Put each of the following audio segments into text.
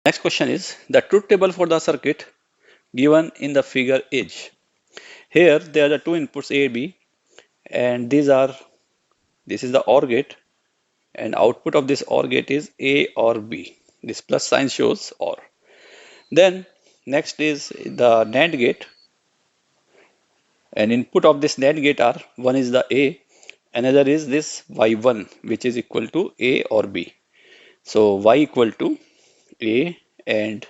Next question is the truth table for the circuit given in the figure is. Here there are the two inputs A, B, and this is the OR gate, and output of this OR gate is A or B. This plus sign shows OR. Then next is the NAND gate, and input of this NAND gate are one is the A, another is this Y1 which is equal to A or B. So Y equal to A and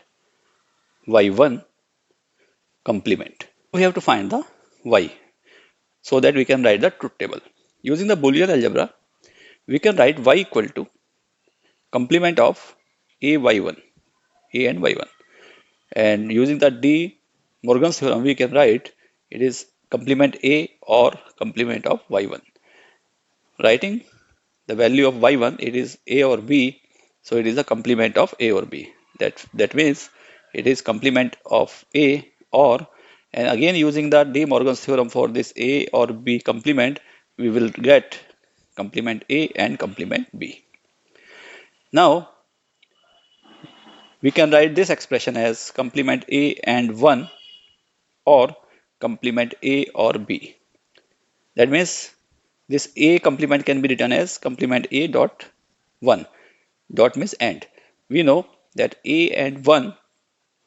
Y1 complement. We have to find the Y so that we can write the truth table. Using the Boolean algebra, we can write Y equal to complement of A Y1, A and Y1. And using the De Morgan's theorem, we can write it is complement A or complement of Y1. Writing the value of Y1, it is A or B, so it is a complement of A or B. That means it is complement of A or, and again using the De Morgan's theorem for this A or B complement, we will get complement A and complement B. Now we can write this expression as complement A and 1 or complement A or B. That means this A complement can be written as complement A dot 1. Dot means and. We know that A and 1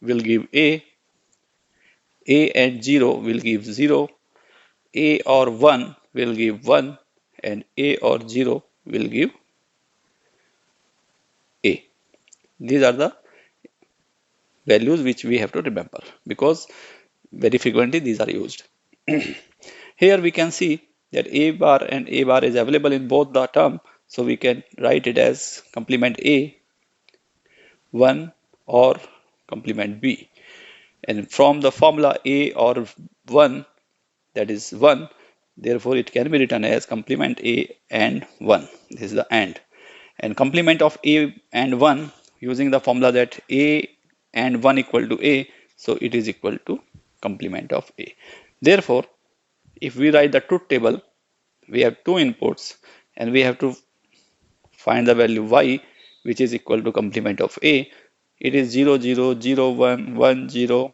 will give A and 0 will give 0, A or 1 will give 1, and A or 0 will give A. These are the values which we have to remember because very frequently these are used. Here we can see that A bar and A bar is available in both the term, so we can write it as complement A 1 or complement B. And from the formula A or 1, that is 1, therefore it can be written as complement A and 1. This is the AND. And complement of A and 1 using the formula that A and 1 equal to A, so it is equal to complement of A. Therefore, if we write the truth table, we have two inputs and we have to find the value Y which is equal to complement of A. It is 0, 0, 0, 1, 1, 0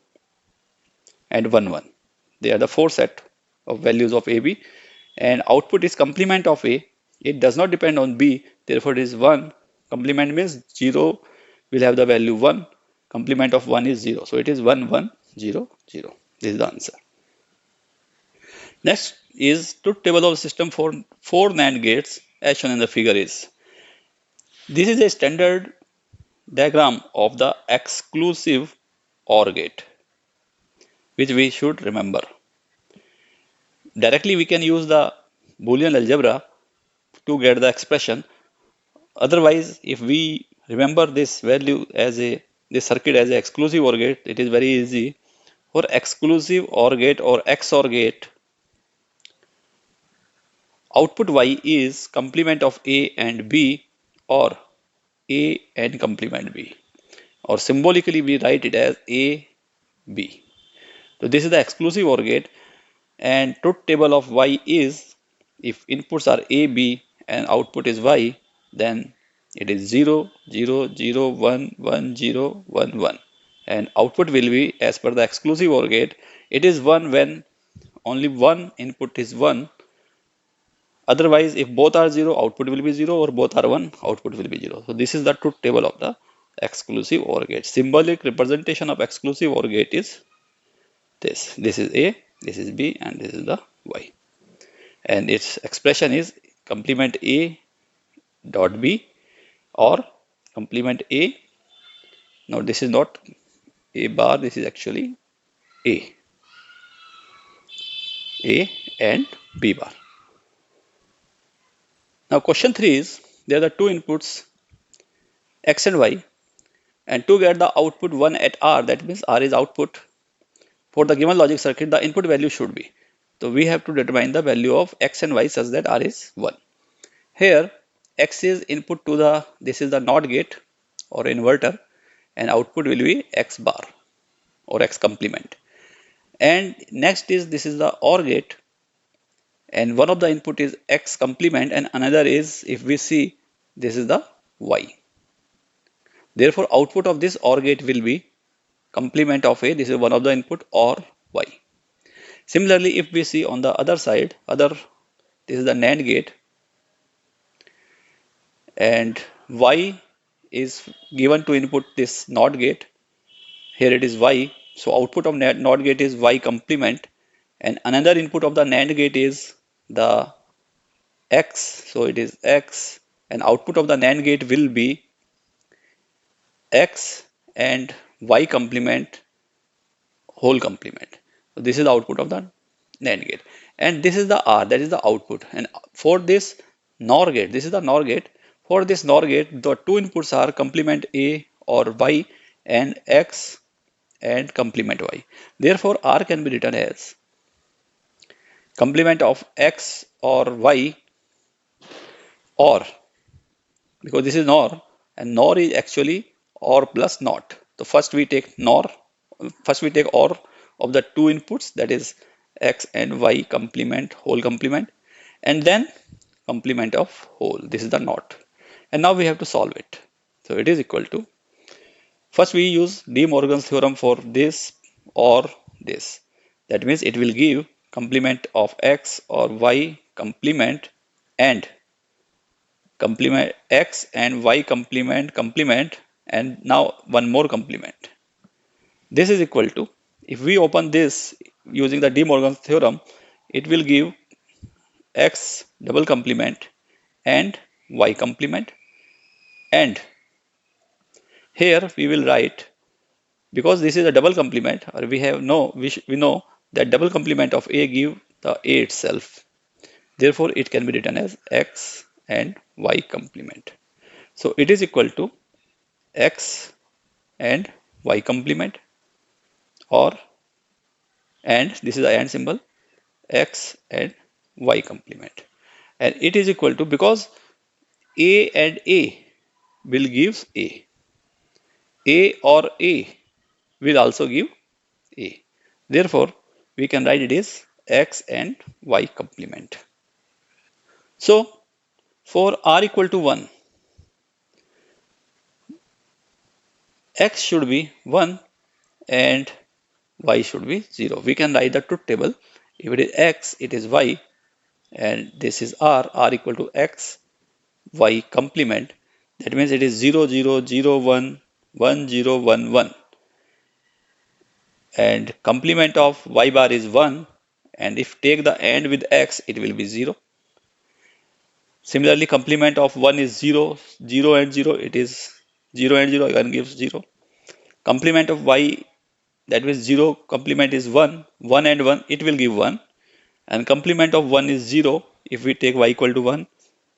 and 1, 1. They are the four set of values of AB, and output is complement of A. It does not depend on B, therefore it is 1. Complement means 0 will have the value 1. Complement of 1 is 0. So it is 1, 1, 0, 0. This is the answer. Next is truth table of system for 4 NAND gates as shown in the figure is. This is a standard diagram of the exclusive OR gate, which we should remember. Directly we can use the Boolean algebra to get the expression. Otherwise, if we remember this value as this circuit as an exclusive OR gate, it is very easy. For exclusive OR gate or XOR gate, output Y is complement of A and B or A and complement B, or symbolically we write it as A, B. So this is the exclusive OR gate, and truth table of Y is if inputs are A, B and output is Y, then it is 0, 0, 0, 1, 1, 0, 1, 1. And output will be as per the exclusive OR gate. It is 1 when only one input is 1. Otherwise, if both are 0, output will be 0, or both are 1, output will be 0. So this is the truth table of the exclusive OR gate. Symbolic representation of exclusive OR gate is this. This is A, this is B, and this is the Y. And its expression is complement A dot B or complement A. Now this is not A bar, this is actually A and B bar. Now question 3 is there are the two inputs X and Y, and to get the output 1 at R, that means R is output, for the given logic circuit the input value should be. So we have to determine the value of X and Y such that R is 1. Here X is input to this is the NOT gate or inverter, and output will be X bar or X complement. And next is this is the OR gate, and one of the input is X complement and another is, if we see, this is the Y. Therefore, output of this OR gate will be complement of A. This is one of the input, or Y. Similarly, if we see on the other side, this is the NAND gate, and Y is given to input this NOT gate. Here it is Y. So output of NOT gate is Y complement, and another input of the NAND gate is the X. So it is X, and output of the NAND gate will be X and Y complement whole complement. So this is the output of the NAND gate, and this is the R, that is the output. And for this NOR gate, this is the NOR gate. For this NOR gate, the two inputs are complement A or Y and X and complement Y. Therefore, R can be written as complement of X or Y, or, because this is NOR, and NOR is actually OR plus NOT. So first we take OR of the two inputs, that is X and Y complement, whole complement, and then complement of whole. This is the NOT. And now we have to solve it. So it is equal to, first we use De Morgan's theorem for this or this. That means it will give complement of X or Y complement and complement X and Y complement, and now one more complement. This is equal to, if we open this using the De Morgan's theorem, it will give X double complement and Y complement, and here we will write, because this is a double complement, or we know that double complement of A give the A itself. Therefore, it can be written as X and Y complement. So it is equal to X and Y complement, or, and this is the and symbol, X and Y complement, and it is equal to, because A and A will give A or A will also give A. Therefore, we can write it is X and Y complement. So for R equal to 1, X should be 1 and Y should be 0. We can write the truth table. If it is X, it is Y, and this is R equal to X, Y complement. That means it is 0, 0, 0, 1, 1, 0, 1, 1. And complement of Y bar is 1. And if take the AND with X, it will be 0. Similarly, complement of 1 is 0, 0 and 0, it is 0 and 0, 1 gives 0. Complement of Y, that means 0 complement is 1, 1 and 1, it will give 1. And complement of 1 is 0, if we take Y equal to 1,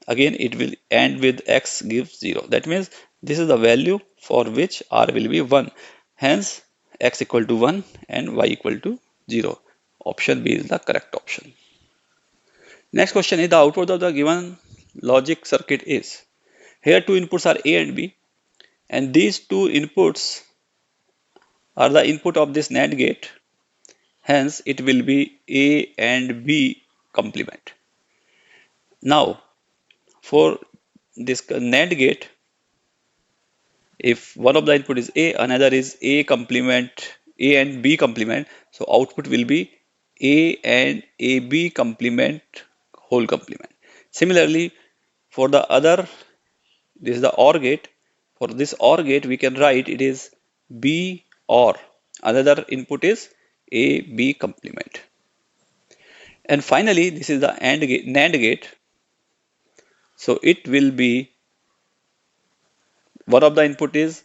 again it will end with X gives 0. That means this is the value for which R will be 1. Hence, X equal to 1 and Y equal to 0. Option B is the correct option. Next question is, the output of the given logic circuit is. Here two inputs are A and B, and these two inputs are the input of this NAND gate. Hence, it will be A and B complement. Now, for this NAND gate, if one of the input is A, another is A complement, A and B complement, so output will be A and AB complement whole complement. Similarly, for the other, this is the OR gate. For this OR gate, we can write it is B OR. Another input is AB complement. And finally, this is the NAND gate. So it will be, one of the input is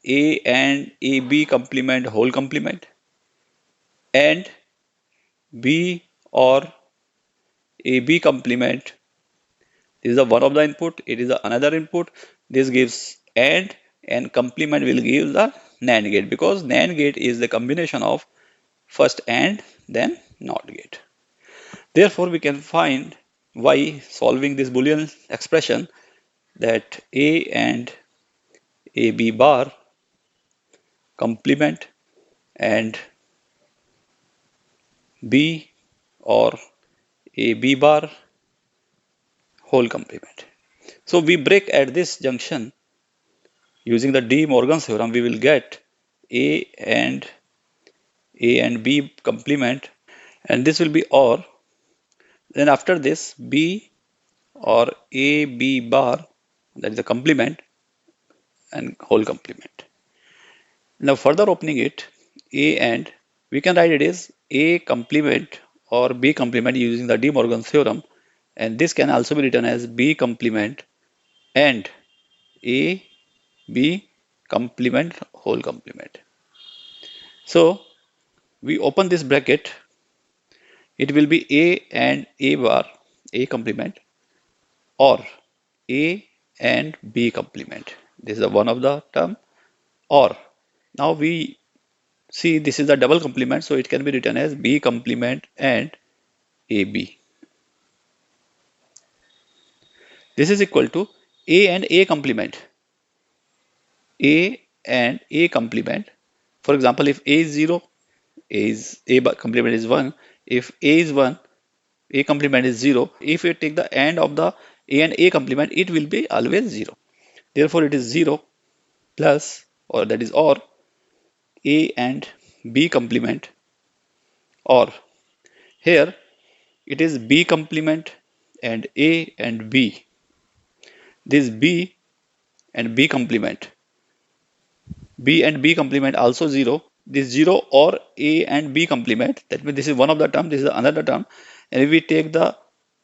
A and AB complement whole complement, and B or AB complement. This is the one of the input, it is the another input. This gives and complement will give the NAND gate, because NAND gate is the combination of first AND then NOT gate. Therefore, we can find by solving this Boolean expression that A and AB bar complement and B or AB bar whole complement. So we break at this junction Using the De Morgan's theorem, we will get A and B complement, and this will be OR. Then after this, B or A B bar, that is the complement and whole complement. Now further opening it, A and we can write it as A complement or B complement using the De Morgan theorem, and this can also be written as B complement and A B complement whole complement. So we open this bracket, it will be A and A bar, A complement, or A and B complement. This is one of the term, or now we see this is the double complement, so it can be written as B complement and AB. This is equal to A and A complement. A and A complement. For example, if A is 0, complement is 1. If A is 1, A complement is 0. If we take the end of the A and A complement, it will be always 0. Therefore, it is 0 plus, or that is or, A and B complement, or here it is B complement and A and B. This B and B complement. B and B complement also 0. This 0 or A and B complement. That means this is one of the term, this is another term. And if we take the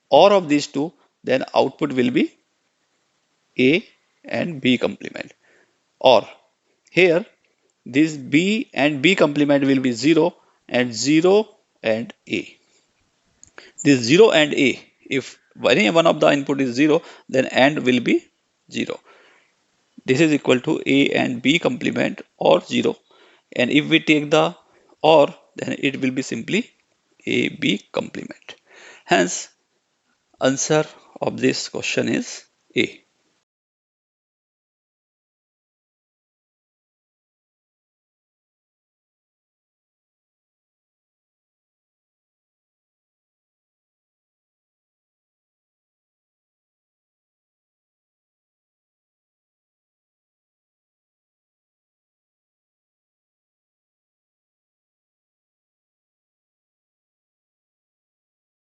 OR of these two, then output will be A and B complement. Or here this B and B complement will be 0 and 0 and A. This 0 and A, if any one of the input is 0, then AND will be 0. This is equal to A and B complement or 0. And if we take the OR, then it will be simply AB complement. Hence, answer of this question is A.